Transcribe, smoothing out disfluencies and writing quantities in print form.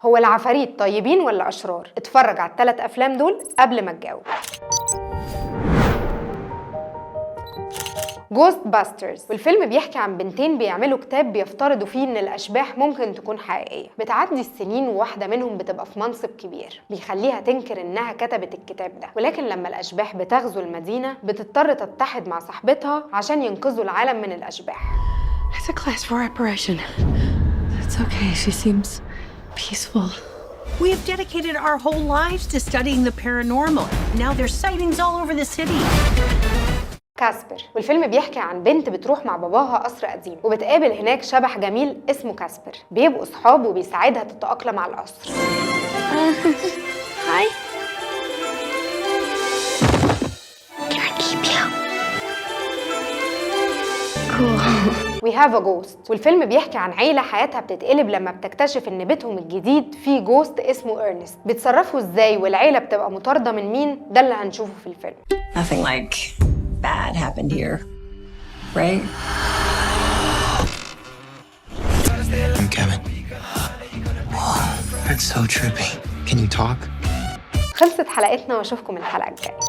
هو العفاريت طيبين ولا أشرار؟ اتفرج على ال3 أفلام دول قبل ما تجاوب. جوست باسترز، والفيلم بيحكي عن بنتين بيعملوا كتاب بيفترضوا فيه ان الاشباح ممكن تكون حقيقيه. بتعدي السنين وواحده منهم بتبقى في منصب كبير بيخليها تنكر انها كتبت الكتاب ده، ولكن لما الاشباح بتغزو المدينه بتضطر تتحد مع صاحبتها عشان ينقذوا العالم من الاشباح. It's a class 4 apparition. It's okay, she seems peaceful. We have dedicated our whole lives to studying the paranormal. Now there's sightings all over the city. كاسبر، والفيلم بيحكي عن بنت بتروح مع باباها قصر قديم وبتقابل هناك شبح جميل اسمه كاسبر، بيبقوا صحاب وبيساعدها تتأقلم على القصر. Hi. We have a ghost، والفيلم بيحكي عن عيلة حياتها بتتقلب لما بتكتشف ان بيتهم الجديد فيه جوست اسمه إرنست. بيتصرفوا ازاي والعيلة بتبقى مطاردة من مين؟ ده اللي هنشوفه في الفيلم. Nothing like bad happened here, right? I'm Kevin. Whoa, that's so trippy. Can you talk? خلصت حلقتنا واشوفكم الحلقة الجاية.